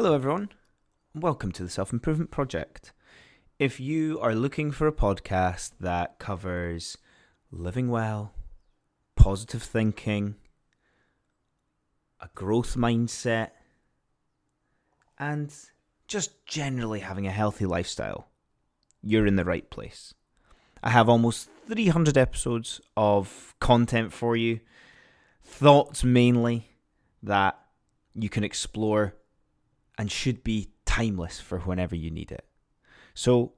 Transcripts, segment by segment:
Hello everyone, and welcome to the Self-Improvement Project. If you are looking for a podcast that covers living well, positive thinking, a growth mindset, and just generally having a healthy lifestyle, you're in the right place. I have almost 300 episodes of content for you, thoughts mainly that you can explore and should be timeless for whenever you need it. So,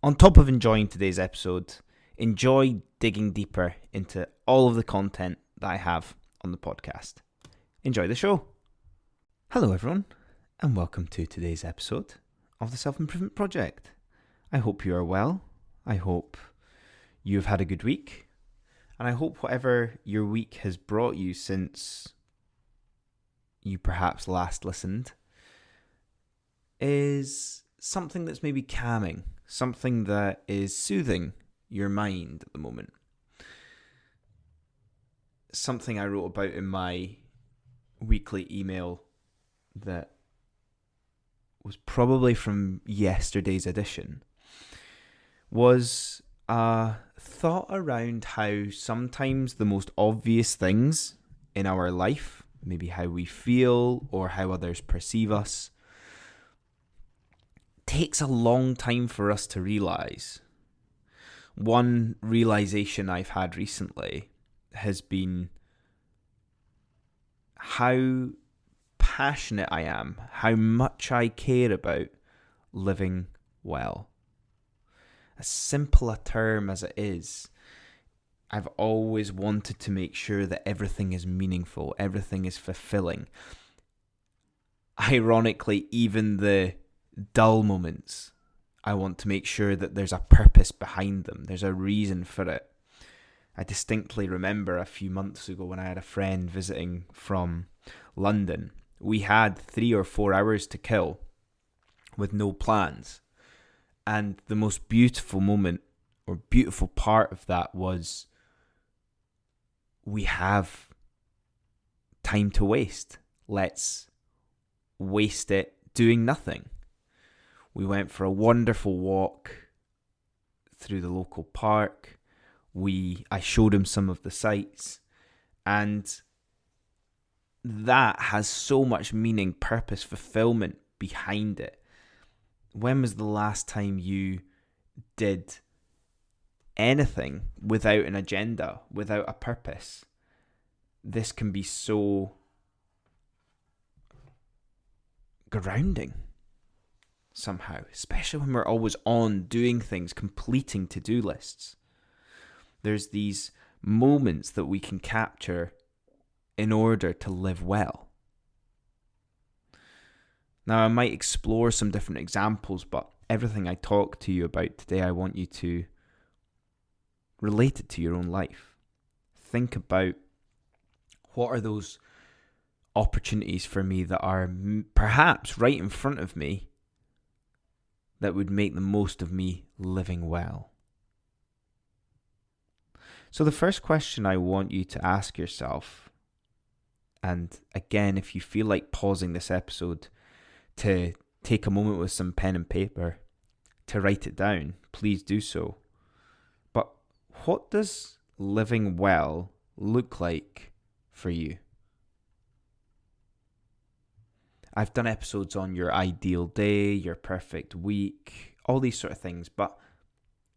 on top of enjoying today's episode, enjoy digging deeper into all of the content that I have on the podcast. Enjoy the show. Hello everyone, and welcome to today's episode of the Self-Improvement Project. I hope you are well. I hope you've had a good week. And I hope whatever your week has brought you since you perhaps last listened is something that's maybe calming, something that is soothing your mind at the moment. Something I wrote about in my weekly email that was probably from yesterday's edition was a thought around how sometimes the most obvious things in our life, maybe how we feel or how others perceive us, takes a long time for us to realise. One realisation I've had recently has been how passionate I am, how much I care about living well. As simple a term as it is, I've always wanted to make sure that everything is meaningful, everything is fulfilling. Ironically, even the dull moments, I want to make sure that there's a purpose behind them. There's a reason for it. I distinctly remember a few months ago when I had a friend visiting from London. We had 3 or 4 hours to kill with no plans. And the most beautiful moment or beautiful part of that was we have time to waste. Let's waste it doing nothing. We went for a wonderful walk through the local park. I showed him some of the sights, and that has so much meaning, purpose, fulfillment behind it. When was the last time you did anything without an agenda, without a purpose? This can be so grounding somehow, especially when we're always on doing things, completing to-do lists. There's these moments that we can capture in order to live well. Now, I might explore some different examples, but everything I talk to you about today, I want you to relate it to your own life. Think about what are those opportunities for me that are perhaps right in front of me that would make the most of me living well. So the first question I want you to ask yourself, and again, if you feel like pausing this episode to take a moment with some pen and paper to write it down, please do so. But what does living well look like for you? I've done episodes on your ideal day, your perfect week, all these sort of things, but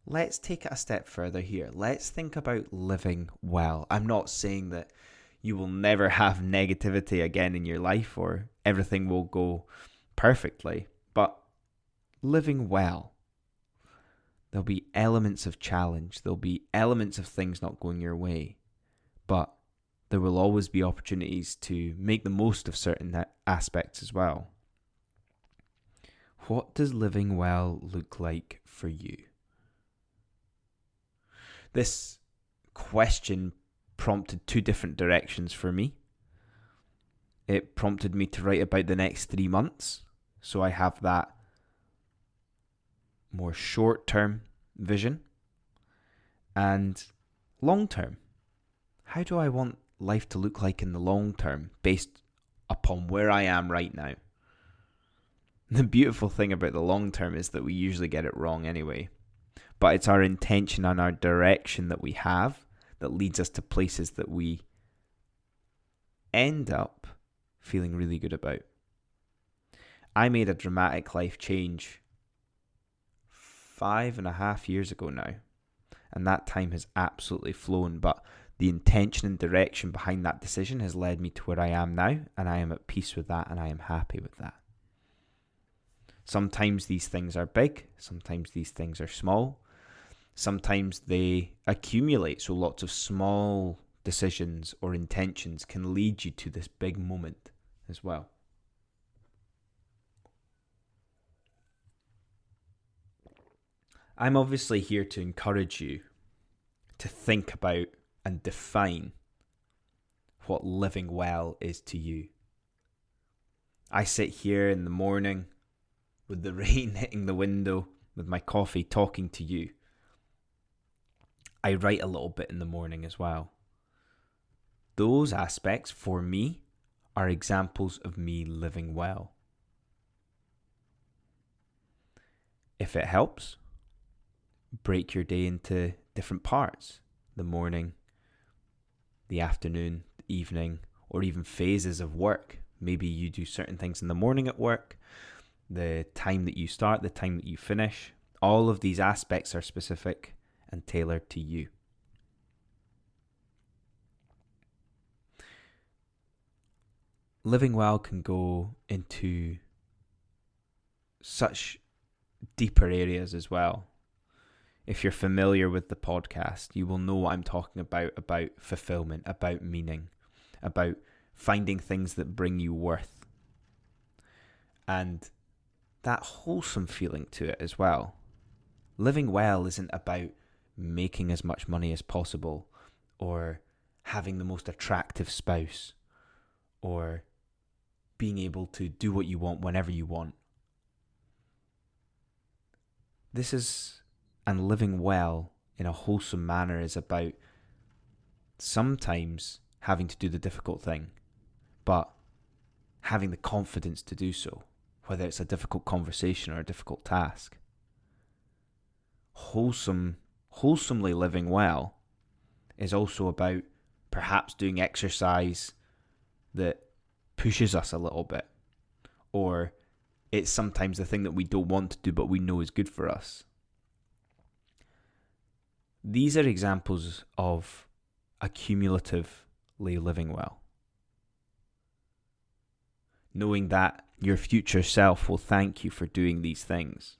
let's take it a step further here. Let's think about living well. I'm not saying that you will never have negativity again in your life or everything will go perfectly, but living well. There'll be elements of challenge. There'll be elements of things not going your way, but there will always be opportunities to make the most of certain aspects as well. What does living well look like for you? This question prompted 2 different directions for me. It prompted me to write about the next 3 months. So I have that more short-term vision and long-term. How do I want life to look like in the long term based upon where I am right now? The beautiful thing about the long term is that we usually get it wrong anyway. But it's our intention and our direction that we have that leads us to places that we end up feeling really good about. I made a dramatic life change 5.5 years ago now, and that time has absolutely flown, but the intention and direction behind that decision has led me to where I am now, and I am at peace with that, and I am happy with that. Sometimes these things are big, sometimes these things are small, sometimes they accumulate, so lots of small decisions or intentions can lead you to this big moment as well. I'm obviously here to encourage you to think about and define what living well is to you. I sit here in the morning with the rain hitting the window, with my coffee, talking to you. I write a little bit in the morning as well. Those aspects, for me, are examples of me living well. If it helps, break your day into different parts. The morning, the afternoon, the evening, or even phases of work. Maybe you do certain things in the morning at work, the time that you start, the time that you finish. All of these aspects are specific and tailored to you. Living well can go into such deeper areas as well. If you're familiar with the podcast, you will know what I'm talking about fulfilment, about meaning, about finding things that bring you worth. And that wholesome feeling to it as well. Living well isn't about making as much money as possible, or having the most attractive spouse, or being able to do what you want whenever you want. And living well in a wholesome manner is about sometimes having to do the difficult thing, but having the confidence to do so, whether it's a difficult conversation or a difficult task. Wholesomely living well is also about perhaps doing exercise that pushes us a little bit, or it's sometimes the thing that we don't want to do but we know is good for us. These are examples of accumulatively living well. Knowing that your future self will thank you for doing these things.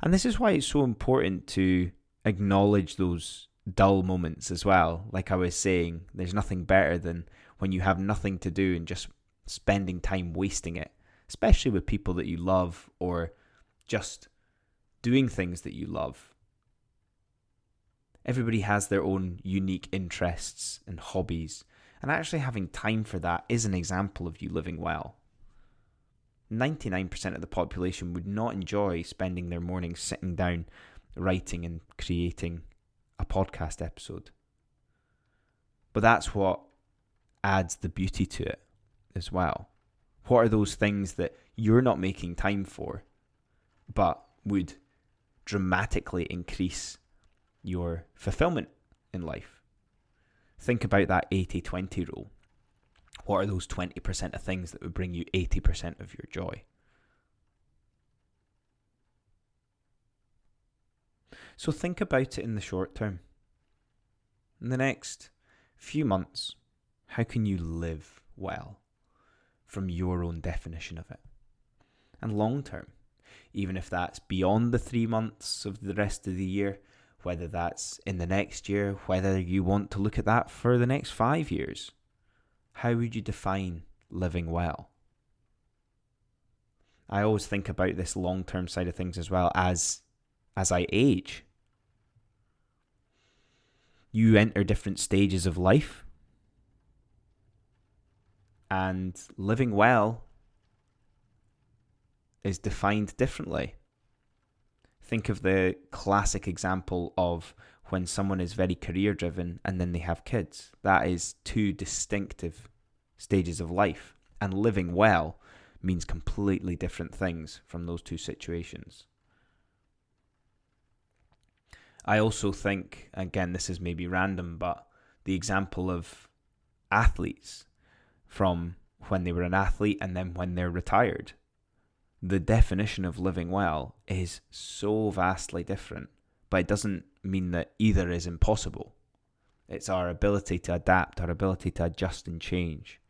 And this is why it's so important to acknowledge those dull moments as well. Like I was saying, there's nothing better than when you have nothing to do and just spending time wasting it, especially with people that you love or just doing things that you love. Everybody has their own unique interests and hobbies, and actually having time for that is an example of you living well. 99% of the population would not enjoy spending their mornings sitting down, writing and creating a podcast episode. But that's what adds the beauty to it as well. What are those things that you're not making time for, but would dramatically increase your fulfillment in life? Think about that 80-20 rule. What are those 20% of things that would bring you 80% of your joy? So think about it in the short term. In the next few months, how can you live well from your own definition of it? And long term, even if that's beyond the 3 months of the rest of the year, whether that's in the next year, whether you want to look at that for the next 5 years, how would you define living well? I always think about this long-term side of things as well. As I age, you enter different stages of life, and living well is defined differently. Think of the classic example of when someone is very career driven and then they have kids. That is two distinctive stages of life. And living well means completely different things from those two situations. I also think, again, this is maybe random, but the example of athletes from when they were an athlete and then when they're retired, the definition of living well is so vastly different, but it doesn't mean that either is impossible. It's our ability to adapt, our ability to adjust and change.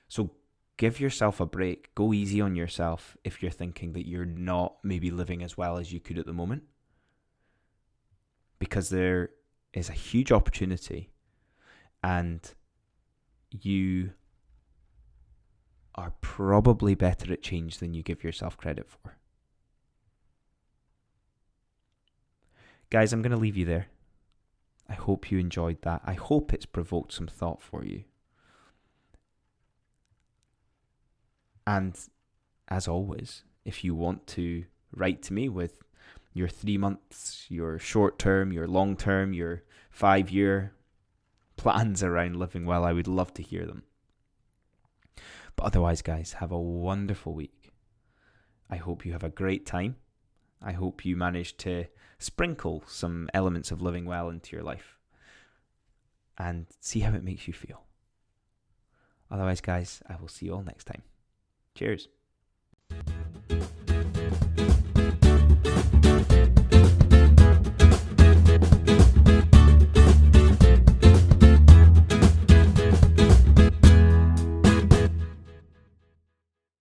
So give yourself a break. Go easy on yourself if you're thinking that you're not maybe living as well as you could at the moment. Because there is a huge opportunity, and you are probably better at change than you give yourself credit for. Guys, I'm going to leave you there. I hope you enjoyed that. I hope it's provoked some thought for you. And as always, if you want to write to me with your 3 months, your short term, your long term, your 5-year plans around living well, I would love to hear them. But otherwise, guys, have a wonderful week. I hope you have a great time. I hope you manage to sprinkle some elements of living well into your life and see how it makes you feel. Otherwise, guys, I will see you all next time. Cheers.